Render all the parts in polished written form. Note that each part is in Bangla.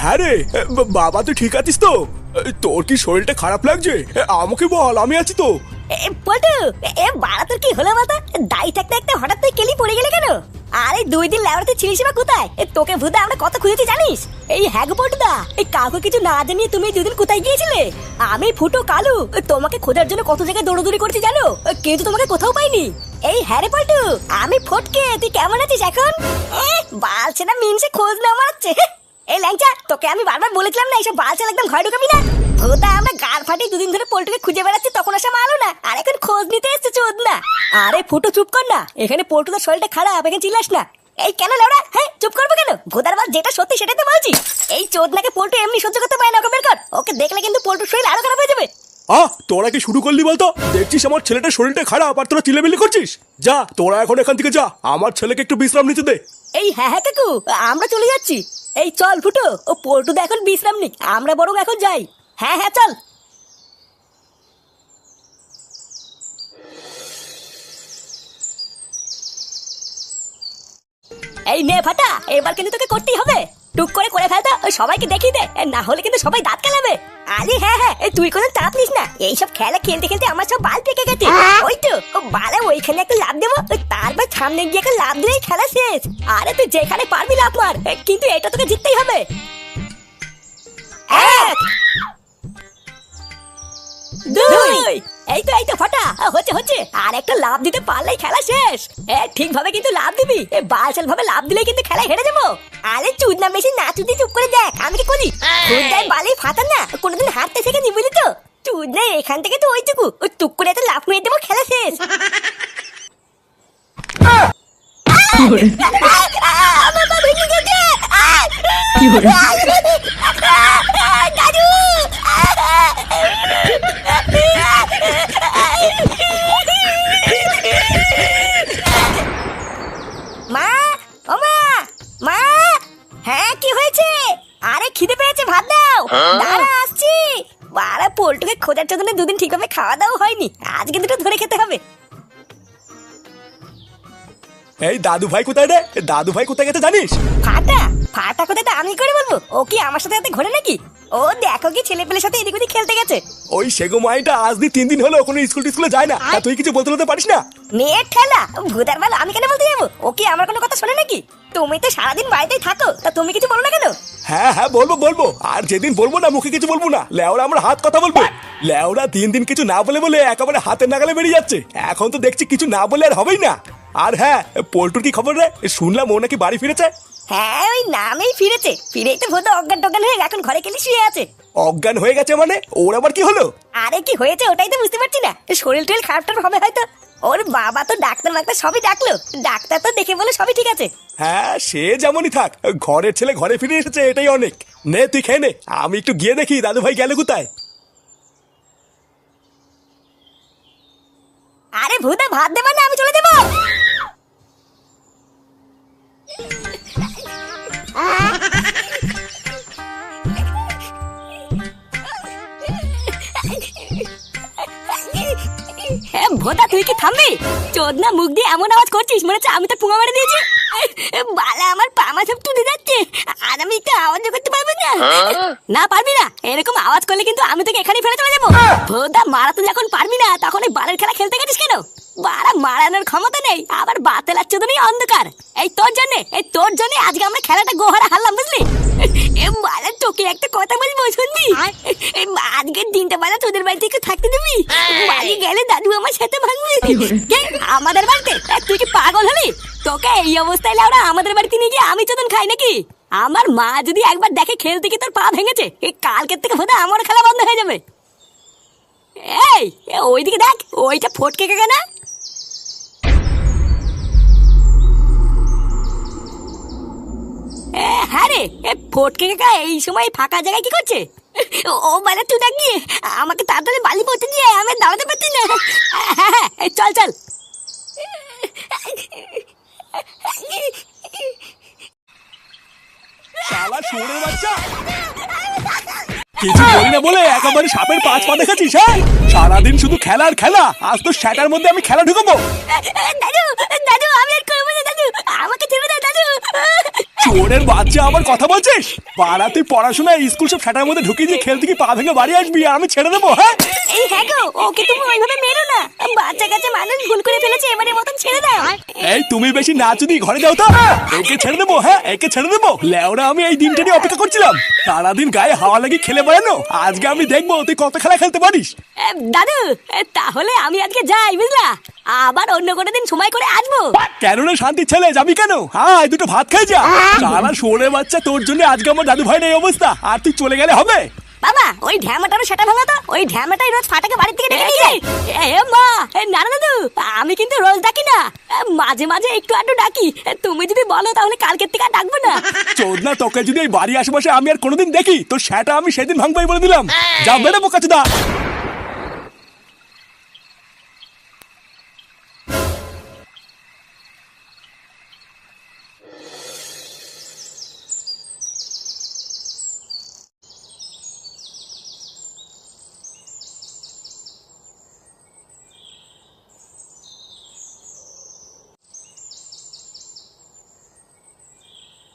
হ্যাঁ রে, বাবা তুই ঠিক আছিস তো? তোর কি শরীরটা খারাপ লাগছে? আমাকে বল, আমি আছি তো। পল্টু, বাড়া তোর কি হলো বলতো? দাড়ি থাকতে একটা হঠাৎ তুই কেলি পড়ে গেলে কেন? আরে 2 দিন ল্যাবরেটরি ছিলিস বা কোথায়? তোকে ভূতে আমরা কত খুঁজেছি জানিস? এই হ্যাঁ গো পল্টুদা, এই কাউকে কিছু না জানিয়ে তুমি 2 দিন কোথায় গিয়েছিলে? আমি ফুটো কালু তোমাকে খোঁজার জন্য কত জায়গায় দৌড়দৌড়ি করছি জানো, কিন্তু তোমাকে কোথাও পাইনি। এই হ্যাঁ রে পল্টু, আমি ফটকে, তুই কেমন আছিস এখন? বালছে না মিনসে খোঁজ না মারছে। এই ল্যাংচা, তোকে আমি বারবার বলেছিলাম না এইসব বালছেল একদম ঘরে ঢুকাবি না। ভোতা আমরা গাল ফাটি 2 দিন ধরে পল্টুকে খুঁজে বেড়াচ্ছি, তখন আসা মালো না, আর এখন খোঁজ নিতে এসছে চোদ না। আরে ফুটো চুপ কর না, এখানে পল্টুদের শরীরটা খারাপ, এখানে চিল্লাস না। এই কেন লাউড়া, হ্যাঁ চুপ করবো কেন? ভোদার বাল যেটা সত্যি সেটাই তো বলছি। এই চোদ নাকে পল্টু এমনি সহ্য করতে পারে না, ওকে বের কর। ওকে দেখলে কিন্তু পল্টুর শরীর আরো খারাপ হয়ে যাবে। তোরা কি শুরু করলি বলতো? দেখছিস আমার ছেলেটার শরীরটা খারাপ আর তোরা চিল্লামিল্লি করছিস। যা তোরা এখন এখান থেকে যা, আমার ছেলেকে একটু বিশ্রাম নিতে দে। এই হ্যাঁ হ্যাঁ কাকু, আমরা চলে যাচ্ছি। এই চল ফুটো, ও পল্টুদা এখন বিশ্রাম নিক, আমরা বরং এখন যাই। হ্যাঁ হ্যাঁ চল। এই নে ফাটা, এবার কিন্তু তোকে করতেই হবে। টুক করে করে ফেলতো, সবাইকে দেখিয়ে দে, না হলে কিন্তু সবাই দাঁত কেলাবে। আরে হ্যাঁ হ্যাঁ, তুই কোনো চাপ নিস না, এইসব খেলা খেলতে খেলতে আমার সব বাল পেকে গেছে। ওই তো বালে ওইখানে একটা লাভ দেবো, তারপর সামনে গিয়ে একটা লাভ দিলেই খেলা শেষ। আরে তুই যেখানে পারবি লাভ মার, কিন্তু এটা তোকে জিততেই হবে। এক, দুই, এই তো ফাটা হচ্ছে হচ্ছে, আর একটা লাভ দিতে পারলেই খেলা শেষ। ঠিকভাবে কিন্তু লাভ দিবি, বালচাল ভাবে লাভ দিলেই কিন্তু খেলা হেরে যাবো। আরে চুদনা বেশি না চুদি চুপ করে দেখ আমি কি করি। খুদাই বালি ফাটা না, কোনোদিন হাঁটতে শেখে নি বুঝলি তো। চুদনা এখান থেকে তো ওইটুকু, ওই টুক করে একটা লাভ মেরে দেবো, খেলা শেষ। আমার পা ভেঙে গেছে। দাদু, মা, ও মা, মা, হ্যাঁ কি হয়েছে? আরে খিদে পেয়েছে, ভাত দাও। দাঁড়া আসছি। বাড়া পোল্টুকে খোঁজার জন্য 2 দিন ঠিকভাবে খাওয়া দাওয়া হয়নি, আজকে দুটো ধরে খেতে হবে। এই দাদু ভাই কোথায় রে? দাদু ভাই কোথায় গেছে জানিস? ফাটা, ফাটা কোথায় তা আমি করে বলবো? ও কি আমার সাথে সাথে ঘোরে নাকি? ও দেখো কি ছেলে পেলের সাথে এদিক ওদিক খেলতে গেছে। ওই সেগো মাইটা আজ দি 3 দিন হলো কোনো স্কুলে যায় না, তা তুই কিছু বলতে পারিস না? মেয়ের ঠেলা, ভূতার বেলা আমি কেন বলতে যাবো? ও কি আমার কোনো কথা শোনে নাকি? তুমি তো সারাদিন বাড়িতেই থাকো, তা তুমি কিছু বলো না কেন? হ্যাঁ হ্যাঁ বলবো, আর যেদিন বলবো না মুখে কিছু বলবো না, লেওরা আমরা হাত কথা বলবো। লেওরা 3 দিন কিছু না বলে বলে একেবারে হাতের নাগালে বেরিয়ে যাচ্ছে। এখন তো দেখছি কিছু না বলে আর হবেই না। আর হ্যাঁ, পল্টুর কি খবর রে? শুনলাম ও নাকি বাড়ি ফিরেছে। হ্যাঁ ওই নামেই ফিরেছে, ফিরেই তো ভূত অজ্ঞান টজ্ঞান হয়ে এখন ঘরে গেলে শুয়ে আছে। অজ্ঞান হয়ে গেছে মানে? ওর আবার কি হলো? আরে কি হয়েছে ওটাই তো বুঝতে পারছি না, শরীর টরীর খারাপ হবে হয়তো। ওর বাবা তো ডাক্তার সবই ডাকলো, ডাক্তার তো দেখে বলে সবই ঠিক আছে। হ্যাঁ সে যেমনই থাক, ঘরের ছেলে ঘরে ফিরে এসেছে এটাই অনেক। নে তুই খেয়ে নে, আমি একটু গিয়ে দেখি দাদু ভাই গেল কোথায়। আরে ভূতে ভাত দেবে না, আমি চলে যাবো। ভোদা তুই কি থামবি? চোদনা মুখ দিয়ে এমন আওয়াজ করছিস মনে হচ্ছে আমি তো পুঙা মেরে দিয়েছি। বালা আমার পামা সব তুলে যাচ্ছে, আর আমি একটু আওয়াজ করতে পারবো না। না পারবি না, এরকম আওয়াজ করলে কিন্তু আমি তোকে এখানেই ফেলে চলে যাবো। ভোদা মারা তো যখন পারবি না, তখন এই বালের খেলা খেলতে গেছিস কেন? বাড়া মারানোর ক্ষমতা নেই, আবার বাতেলার চোদনই অন্ধকার। এই তোর জন্য আজকে আমরা খেলাটা গোহারা হারলাম বুঝলি। বালা তোকে একটা কথা বলবো শুনবি? আজকের দিনটা বালা তোদের বাড়ি থেকে থাকতে দিবি, বাড়ি গেলে দাদু আমার সাথে ভাঙবে। আমাদের বাড়িতে? তুই কি পাগল হলি? তোকে এই অবস্থায় লাউরা আমাদের বাড়িতে নিয়ে গিয়ে আমি চোদন খাই নাকি? আমার মা যদি একবার দেখে খেলতে গিয়ে তোর পা ভেঙেছে, এই কালকের থেকে বোধ হয় আমার খেলা বন্ধ হয়ে যাবে। এই ওইদিকে দেখ, ওইটা ফটকে কাকা না? হ্যাঁ রে, ফটকে কাকা এই সময় ফাঁকা জায়গায় কি করছে? ও মানে তুই দেখ গিয়ে আমাকে তাড়াতাড়ি বালি পড়তে দিয়ে আমি দাঁড়াতে পারছি না। হ্যাঁ হ্যাঁ চল চল। শালা শুয়োরের বাচ্চা, কিছু করি না বলে একেবারে সাপের 5 পা দেখাচ্ছিস। হ্যাঁ সারাদিন শুধু খেলা আর খেলা, আজ তো সেটার মধ্যে আমি খেলা ঢুকাবো। দাদু দাদু আমি আর করবো না দাদু, আমাকে ছেড়ে দাও দাদু। চোরের বাচ্চা আবার কথা বলছিস? বাড়া তুই পড়াশোনা স্কুল সব ফ্যাটার মধ্যে ঢুকিয়ে দিয়ে খেলতে কি পা ভেঙে বাড়ি আসবি আর আমি ছেড়ে দেবো? হ্যাঁ এই হ্যাঁ গো, ওকে তুমি ওইভাবে মেরো না। বাচ্চা কাচ্চা মানুষ ভুল করে ফেলেছে, এবারে মতন ছেড়ে দাও। এই তুমি বেশি না যদি ঘরে যাও তো একে ছেড়ে দেবো। হ্যাঁ একে ছেড়ে দেবো। লেওরা আমি এই দিনটা নিয়ে অপেক্ষা করছিলাম, সারাদিন গায়ে হাওয়া লাগিয়ে খেলে বেড়ানো। আজকে আমি দেখবো তুই কত খেলা খেলতে পারিস। দাদু তাহলে আমি আজকে যাই, বুঝলা? আবার অন্য কোনো দিন সময় করে আসবো। কেন রে শান্তি ছেলে, যাবি কেন? হ্যাঁ দুটো ভাত খাই যা। সারা শোরে বাচ্চা, তোর জন্য আজকে আমার দাদু ভাই এই অবস্থা, আর তুই চলে গেলে হবে? বাবা ওই ঢ্যামাটারও সেটা ভালো তো, ওই ঢ্যামাটাই রোজ ফাটাকে বাড়ি থেকে ডেকে নিয়ে যায়। এ মা, না না দাদু, আমি কিন্তু রোজ ডাকি না, মাঝে মাঝে একটু আধটু ডাকি। তুমি যদি বলো তাহলে কালকের থেকে আর ডাকবো না। চোদনা, তোকে যদি এই বাড়ি আশেপাশে আমি আর কোনোদিন দেখি তোর সেটা আমি সেদিন ভাঙবাই বলে দিলাম। যা বেড়ে বোকাচোদা।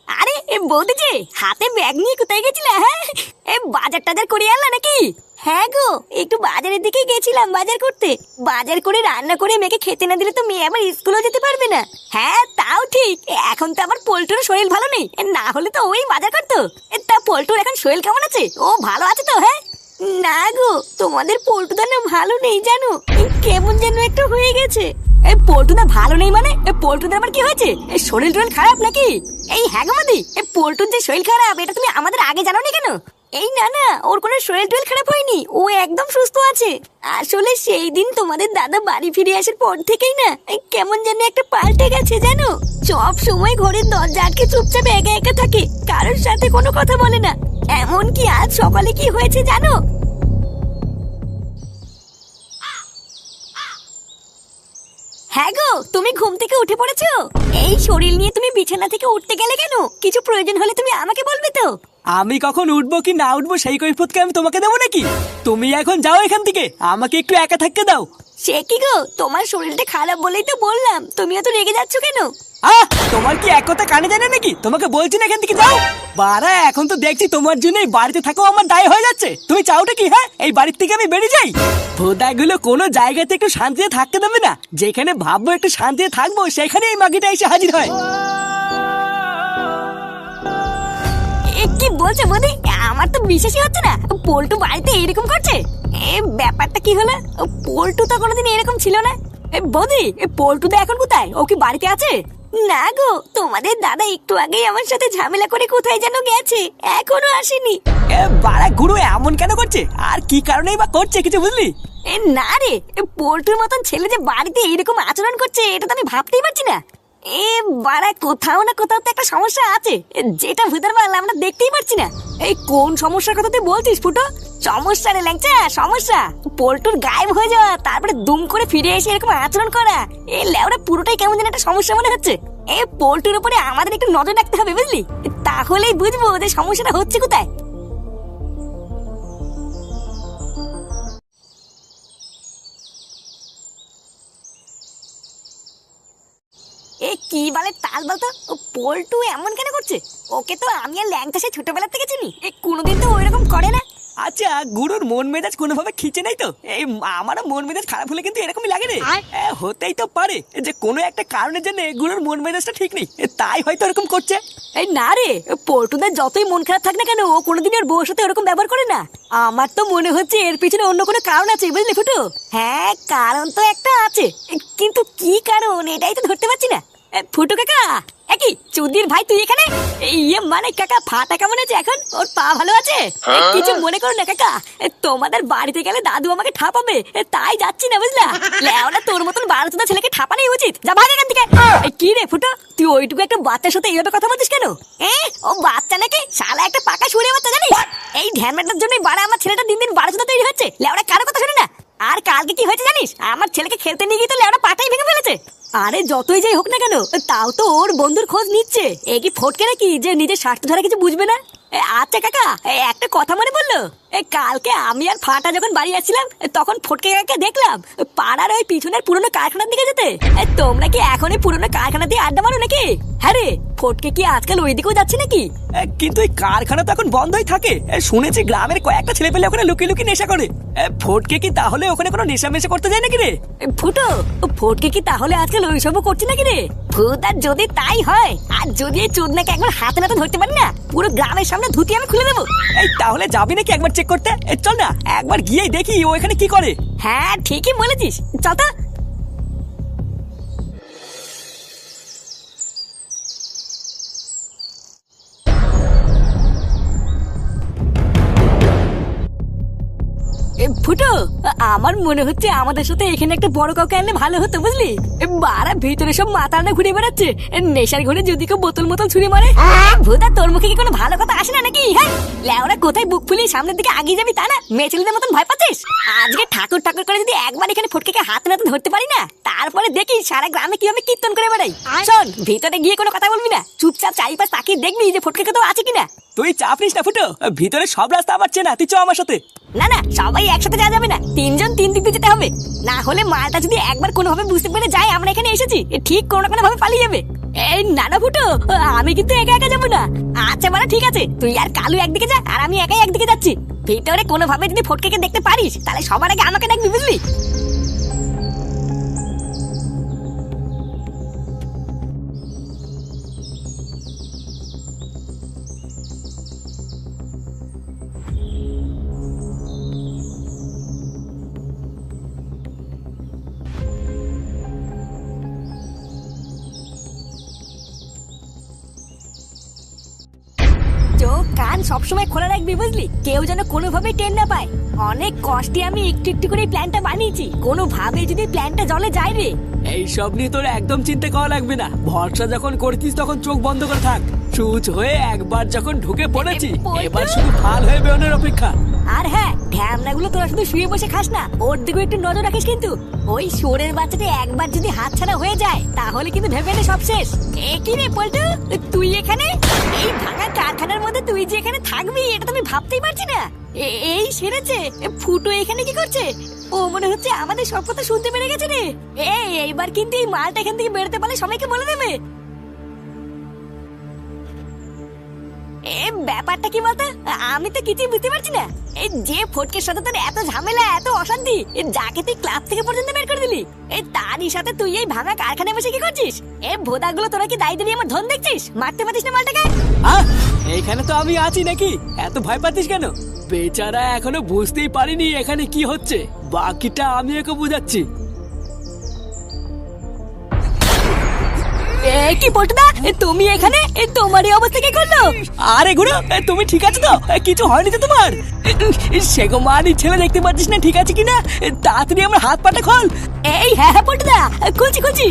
আরে বৌদি যে হাতে ব্যাগ নিয়ে কোথায় গেছিলে? হ্যাঁ বাজার টাজার করে আনলা নাকি? হ্যাঁ গো, একটু বাজারের দিকে গেছিলাম বাজার করতে। বাজার করে রান্না করে মেয়েকে খেতে না দিলে তো মেয়ে আবার স্কুলেও যেতে পারবে না। হ্যাঁ তাও ঠিক, এখন তো আবার পল্টুর শরীর ভালো নেই, না হলে তো ওই বাজার করতো। তা পল্টুর এখন শরীর কেমন আছে? ও ভালো আছে তো? হ্যাঁ না গো, তোমাদের পল্টুদা না ভালো নেই জানো, কেমন যেন একটু হয়ে গেছে। এই পল্টুদা ভালো নেই মানে? পল্টুদার আবার কি হয়েছে? এই শরীর টরীর খারাপ নাকি? এই হ্যাঁ গো মাদি, পল্টুর যে শরীর খারাপ এটা তুমি আমাদের আগে জানো না কেন? এই না না, ওর কোনো শরীর টরীর খারাপ হয়নি, ও একদম সুস্থ আছে। আসলে সেই দিন তোমাদের দাদা বাড়ি ফিরে আসার পর থেকেই না কেমন যেন একটা পাল্টে গেছে জানো। সব সময় ঘরের দরজা আটকে চুপচাপ একা একা থাকে, কারোর সাথে কোনো কথা বলে না। এমন কি আজ সকালে কি হয়েছে জানো? হ্যাঁ গো, তুমি ঘুম থেকে উঠে পড়েছো? এই শরীর নিয়ে তুমি বিছানা থেকে উঠতে গেলে কেন? কিছু প্রয়োজন হলে তুমি আমাকে বলবে তো। আমি কখন উঠবো কি না উঠবো সেই কৈফিয়তকে আমি তোমাকে দেবো নাকি? তুমি এখন যাও এখান থেকে, আমাকে একটু একা থাকতে দাও। সে কি গো, তোমার শরীরটা খারাপ বলেই তো বললাম, তুমি এত রেগে যাচ্ছ কেন? তোমার কি এক কথা কানে জানে নাকি? তোমাকে বলছি না এখান থেকে যাও। বাড়া এখন তো দেখছি তোমার জন্য এই বাড়িতে থাকো আমার দায় হয়ে যাচ্ছে। তুমি চাওটা কি? হ্যাঁ এই বাড়ির থেকে আমি বেরিয়ে যাই? ভোদাগুলো কোনো জায়গাতে একটু শান্তিতে থাকতে দেবে না। যেখানে ভাববো একটু শান্তিতে থাকবো সেখানে এই মাগিটা এসে হাজির হয়। কি বলছো বৌদি? আমার তো বিশ্বাসই হচ্ছে না পল্টু বাড়িতে এরকম করছে। ব্যাপারটা কি হলো? পল্টু তো কোনোদিন এরকম ছিল না। বৌদি পল্টুদা এখন কোথায়? ও কি বাড়িতে আছে? না গো, তোমাদের দাদা একটু আগেই আমার সাথে ঝামেলা করে কোথায় যেন গেছে, এখনো আসেনি। বাড়া গুরু এমন কেন করছে? আর কি কারণেই বা করছে কিছু বুঝলি? না রে, পল্টুর মতন ছেলে যে বাড়িতে এরকম আচরণ করছে এটা তো আমি ভাবতেই পারছি না। বাড়া কোথাও না কোথাও তো একটা সমস্যা আছে, যেটা ভূতের বাল আমরা দেখতেই পারছি না। এই কোন সমস্যার কথা তুই বলছিস ফুটো? সমস্যা রে ল্যাংচা, সমস্যা। পল্টুর গায়েব হয়ে যাওয়া, তারপরে দুম করে ফিরে এসে এরকম আচরণ করা, এই লেওরা পুরোটাই কেমন যেন একটা সমস্যা মনে হচ্ছে। এই পল্টুর উপরে আমাদের একটু নজর রাখতে হবে বুঝলি, তাহলেই বুঝবো যে সমস্যাটা হচ্ছে কোথায়। কি বলে তাল বলতো, পল্টু এমন কেন করছে? ওকে তো আমি আর ল্যাংটা সে ছোটবেলা থেকে চিনি, কোনোদিন তো ওইরকম করে না। আচ্ছা গুরুর মন মেজাজ কোনোভাবে খিচে নাই তো? এই আমারও মন মেজাজ খারাপ হলে কিন্তু এরকমই লাগে রে। হতেই তো পারে যে কোনো একটা কারণের জন্য গুরুর মন মেজাজটা ঠিক নেই, তাই হয়তো এরকম করছে। এই না রে, পল্টুদের যতই মন খারাপ থাক না কেন ও কোনোদিন ওর বউর সাথে ওরকম ব্যবহার করে না। আমার তো মনে হচ্ছে এর পিছনে অন্য কোনো কারণ আছে বুঝলি ফুটু? হ্যাঁ কারণ তো একটা আছে, কিন্তু কি কারণ এটাই তো ধরতে পারছি না। ফুটু কাকা, একই চুদির ভাই তুই এখানে? ইয়ে মানে কাকা ফাটা কেমন আছে এখন? ওর পা ভালো আছে? কিছু মনে করো না কাকা, তোমাদের বাড়িতে গেলে দাদু আমাকে ঠাপাবে, তাই যাচ্ছি না বুঝলা। লেওনা তোর মতন 12 ছেলেকে ঠাপানোই উচিত, যা ভাগ এখান থেকে। কি রে ফুটো, তুই ওইটুকু একটা বাচ্চার সাথে এইভাবে কথা বলছিস কেন? ও বাচ্চা নাকি? শালা একটা পাকা শুয়ে বাচ্চা জানিস? এই ঢ্যামেটার জন্যই বাড়া আমার ছেলেটা দিন দিন 12 তৈরি হচ্ছে। লেওনা কারো কথা শুনে না। আর কালকে কি হয়েছে জানিস? আমার ছেলেকে খেলতে নিয়ে গিয়ে তো লেওনা পাটাই ভেঙে ফেলেছে। আরে যতই যাই হোক না কেন, তাও তো ওর বন্ধুর খোঁজ নিচ্ছে। এ কি ফটকে নাকি যে নিজের স্বার্থ ছাড়া কিছু বুঝবে না? আচ্ছা কাকা, একটা কথা মনে বললো, কালকে আমি আর ফাটা যখন বাড়ি আসছিলাম তখন ফটকে কাকাকে দেখলাম পাড়ার ওই পিছনের পুরোনো কারখানার দিকে যেতে। তোমরা কি এখন ওই পুরোনো কারখানা দিয়ে আড্ডা মারো নাকি? হ্যাঁ রে, ফটকে কি আজকাল ওই দিকেও যাচ্ছে নাকি? কিন্তু এই কারখানা তো এখন বন্ধই থাকে। শুনেছি গ্রামের কয়েকটা ছেলে পেলে ওখানে লুকিয়ে লুকিয়ে নেশা করে। ফটকে কি তাহলে ওখানে কোনো নেশা মেশা করতে যায় নাকি রে? ফুটো, ফটকে কি তাহলে আজকাল ওইসবও করছে নাকি রে? ভূত, আর যদি তাই হয়, আর যদি এই চোদনাকে একবার হাতে নাতে ধরতে পারি না, পুরো গ্রামের সামনে ধুতি আমি খুলে দেবো। এই তাহলে যাবি নাকি একবার চেক করতে? চল না একবার গিয়ে দেখি ও এখানে কি করে। হ্যাঁ ঠিকই বলেছিস, চল তো। ফুটো, আমার মনে হচ্ছে আমাদের সাথে এখানে একটা বড় কাউকে আনলে ভালো হতো, বুঝলি? বারা ভিতরে সব মাথাটা ঘুরে বেড়াচ্ছে, নেশার ঘরে যদি কেউ বোতল মোতল ছুঁড়ে মারে। ভূতা, তোর মুখে কি কোনো ভালো কথা আসে না নাকি? হ্যাঁ, লেওরা কোথায় বুক ফুলিয়ে সামনের দিকে আগিয়ে যাবি তা না, মেয়ে ছেলেদের মতন ভয় পাচ্ছিস? আজকে ঠাকুর ঠাকুর করে যদি একবার এখানে ফটকে হাতে নাতে ধরতে পারি না, তারপরে দেখি সারা গ্রামে কিভাবে কীর্তন করে বেড়াই। শোন, ভিতরে গিয়ে কোনো কথা বলবি না, চুপচাপ চারিপাশ তাকিয়ে দেখবি যে ফটকে তো আছে কিনা। তুই চাপ নিস না ফুটো, ভিতরে সব রাস্তা আমার চেনা, তুই চ আমার সাথে। না না, সবাই একসাথে যাওয়া যাবে না, তিনজন তিন দিক দিয়ে যেতে হবে। না হলে মালটা যদি একবার কোনোভাবে বুঝতে পেরে যায় আমরা এখানে এসেছি, ঠিক কোনো কোনো ভাবে পালিয়ে যাবে। এই না না ফুটো, আমি কিন্তু একা একা যাবো না। আচ্ছা মানে ঠিক আছে, তুই আর কালু একদিকে যা, আর আমি একাই একদিকে যাচ্ছি। ভিতরে কোনোভাবে যদি ফটকে দেখতে পারিস, তাহলে সবার আগে আমাকে ডাকবি, বুঝলি? চোখ কান সবসময় খোলা রাখবি, বুঝলি? কেউ যেন কোনোভাবে টের না পায়। অনেক কষ্টে আমি একটু একটু করে প্ল্যানটা বানিয়েছি, কোনোভাবে যদি প্ল্যানটা জলে যায় রে। এইসব নিয়ে তোর একদম চিন্তা করা লাগবে না। ভরসা যখন করছিস তখন চোখ বন্ধ করে থাক। চুচ হয়ে একবার যখন ঢুকে পড়েছি, এবার শুধু ফাল হয়ে বেরোনোর অপেক্ষা। আর হ্যাঁ, ঢ্যামনাগুলো তোরা শুধু শুয়ে বসে খাস না, ওর দিকে একটু নজর রাখিস কিন্তু। ওই শোরের বাচ্চাটা একবার যদি হাতছাড়া হয়ে যায়, তাহলে কিন্তু ভেবে নে সব শেষ। কি রে পল্টু, তুই এখানে? এই ভাঙা কারখানার মধ্যে তুই যে এখানে থাকবি, এটা তো আমি ভাবতেই পারছি না। এই সেরেছে, ফুটো এখানে কি করছে? ও মনে হচ্ছে আমাদের সব কথা শুনতে পেরে গেছে রে। এইবার কিন্তু এই মালটা এখান থেকে বেরোতে পারলে সবাইকে বলে দেবে। ব্যাপারটা কি বলতো, আমি তো কিছুই বুঝতে পারছি না। এই যে ফটকের সাথে তোর এত ঝামেলা, এত অশান্তি, যাকে তুই ক্লাব থেকে পর্যন্ত বের করে দিলি, তারই সাথে তুই এই ভাঙা কারখানায় বসে কি করছিস? ভোদাগুলো তোরা কি দায়িত্ব নিয়ে আমার ধন দেখছিস? মারতে পারিস না মালটাকে? এইখানে তো আমি আছি নাকি, এত ভয় পাচ্ছিস কেন? বেচারা এখনো বুঝতেই পারিনি এখানে কি হচ্ছে, বাকিটা আমি ওকে বুঝাচ্ছি। কি পল্টুদা, তুমি এখানে? তোমার এই অবস্থা কে করলো? আরে গুরু, তুমি ঠিক আছে তো? কিছু হয়নি তো তোমার? সেগো মানি ছেলে, দেখতে পাচ্ছিস না ঠিক আছে কিনা? তাড়াতাড়ি আমার হাত পাটা খোল। এই হ্যাঁ হ্যাঁ পল্টুদা, খুলছি খুলছি।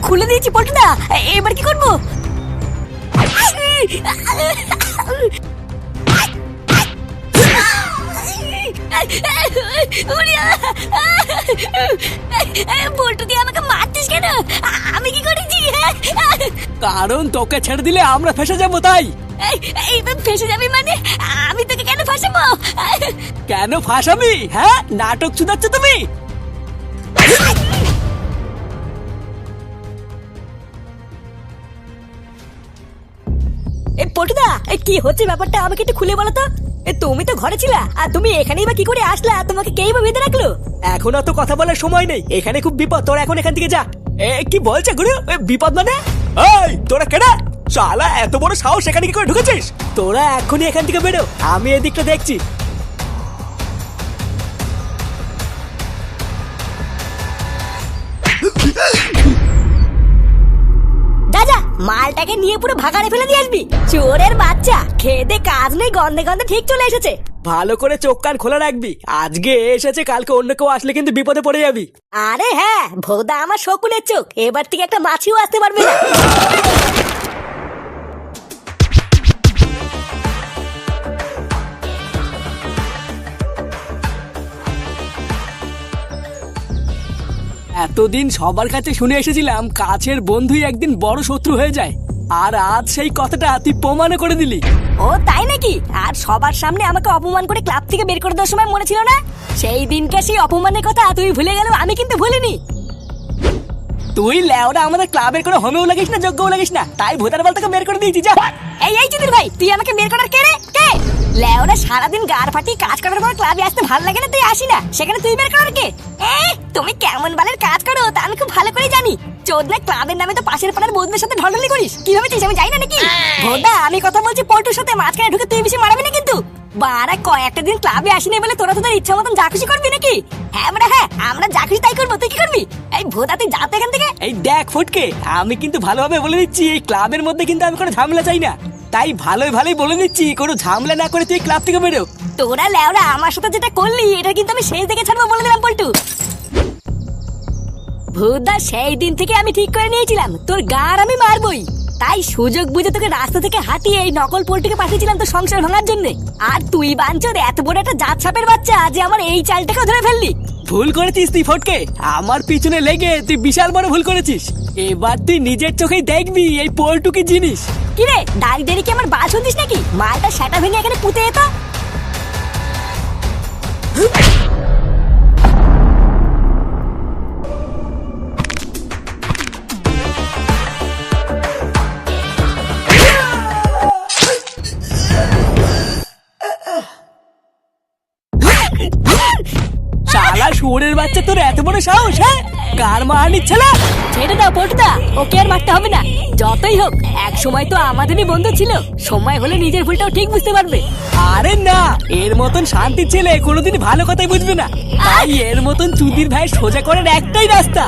খুলে দিয়েছি পল্টুদা, এবার কি করবো? পল্টু দিয়ে আমাকে মারতিস কেন? আমি কি করেছি? কারণ তোকে ছেড়ে দিলে আমরা ফেসে যাবো, তাই। ফেসে যাবি মানে? আমি তোকে কেন ফাঁসাবো? কেন ফাঁসাবি? হ্যাঁ, নাটক শুনাচ্ছ তুমি। পল্টুদা, কি হচ্ছে ব্যাপারটা আমাকে একটু খুলে বলো তো। তুমি তো ঘরে ছিলা, আর তুমি এখানেই বা কি করে আসলা? তোমাকে কেই বা বেঁধে রাখলো? এখন অত কথা বলার সময় নেই, এখানে খুব বিপদ, তোরা এখন এখান থেকে যা। কি বলছে গুরু, বিপদ মানে? এই তোরা কেডা? শালা এত বড় সাহস এখানে কি করে ঢুকেছিস? তোরা এখনই এখান থেকে বেরো, আমি এদিকটা দেখছি। দাদা, মালটাকে নিয়ে পুরো ভাগাড়ে ফেলে দিয়ে আসবি। চোরের বাচ্চা, খেতে কাজ নেই, গন্ধে গন্ধে ঠিক চলে এসেছে। ভালো করে চোখ কান খোলা রাখবি, আজকে এসেছে, কালকে অন্য কেউ আসলে কিন্তু বিপদে পড়ে যাবি। আরে হ্যাঁ, ভোদা আমার শকুনের চোখ, এবার থেকে একটা মাছিও আসতে পারবে না। এতদিন সবার কাছে শুনে এসেছিলাম কাছের বন্ধুই একদিন বড় শত্রু হয়ে যায়। আর আজ সেই কথাটা তুই প্রমাণও করে দিলি। ও তাই নাকি? আর সবার সামনে আমাকে অপমান করে ক্লাব থেকে বের করে দেওয়ার সময় মনে ছিল না? সেই দিনকে সেই অপমানের কথা তুই ভুলে গেল, আমি কিন্তু ভুলিনি। তুই লেওরা আমাদের ক্লাবের কোনো হোমেও লাগিস না, যোগ্যও লাগিস না, তাই ভোটার বল তোকে বের করে দিয়েছি। যা। এই চুদির ভাই, তুই আমাকে বের করার কে রে? কে? লেওরা সারাদিন গাড় ফাটি কাজ করার পর ক্লাবে আসতে ভালো লাগে না, তুই আসি না, সেখানে তুই বের করার কে? তুমি কেমন বালের কাজ করো তা আমি খুব ভালো করে জানি। চোদনা ক্লাবের নামে তো পাশের পাড়ার বন্ধুদের সাথে ঢলঢলি করিস, কি ভেবেছিস আমি জানি না নাকি? ভোদা, আমি কথা বলছি পল্টুর সাথে, মাঝখানে ঢুকে তুই বেশি মারাবি না কিন্তু। বারা কয়েকটা দিন ক্লাবে আসিনি বলে তোরা তোদের ইচ্ছা মতন যা খুশি করবি নাকি? হ্যাঁ আমরা যা খুশি তাই করবো, তুই কি করবি? এই ভোদা, তুই যা তো এখান থেকে। এই দেখ ফটকে, আমি কিন্তু ভালোভাবে বলে দিচ্ছি, এই ক্লাবের মধ্যে কিন্তু আমি কোনো ঝামেলা চাই না, তাই ভালোই বলে দিচ্ছি, কোনো ঝামেলা না করে তুই ক্লাব থেকে বেরো। তোরা লেওরা আমার সাথে যেটা করলি এটা কিন্তু আমি শেষ দেখে ছাড়বো বলে দিলাম পল্টু। ভোদা, সেই দিন থেকে আমি ঠিক করে নিয়েছিলাম তোর গার আমি মারবই, তাই সুযোগ বুঝে তোকে রাস্তা থেকে হাঁটিয়ে এই নকল পোল্টুকে পাঠিয়েছিলাম তোর সংসার ভাঙার জন্য। আর তুই বাঞ্চোদ এত বড় একটা জাত সাপের বাচ্চা যে আমার এই চালটাকে ধরে ফেললি। ভুল করেছিস তুই ফটকে, আমার পিছনে লেগে তুই বিশাল বড় ভুল করেছিস। এবার তুই নিজের চোখেই দেখবি এই পোল্টু কি জিনিস। কিরে, দাঁড়িয়ে কি আমার বাল শুনছিস নাকি? মালটা সেটা ভেঙে এখানে পুঁতে যেত। শালা শুয়োরের বাচ্চা, তোর এত বড় সাহস? হ্যাঁ, কার মার নিচ্ছে না? ছেড়ে দাও পল্টুদা, ওকে আর মারতে হবে না। যতই হোক এক সময় তো আমাদেরই বন্ধু ছিল, সময় হলে নিজের ভুলটাও ঠিক বুঝতে পারবে। আরে না, এর মতন শান্তির ছেলে কোনোদিন ভালো কথাই বুঝবে না, তাই এর মতন চুদির ভাই সোজা করার একটাই রাস্তা,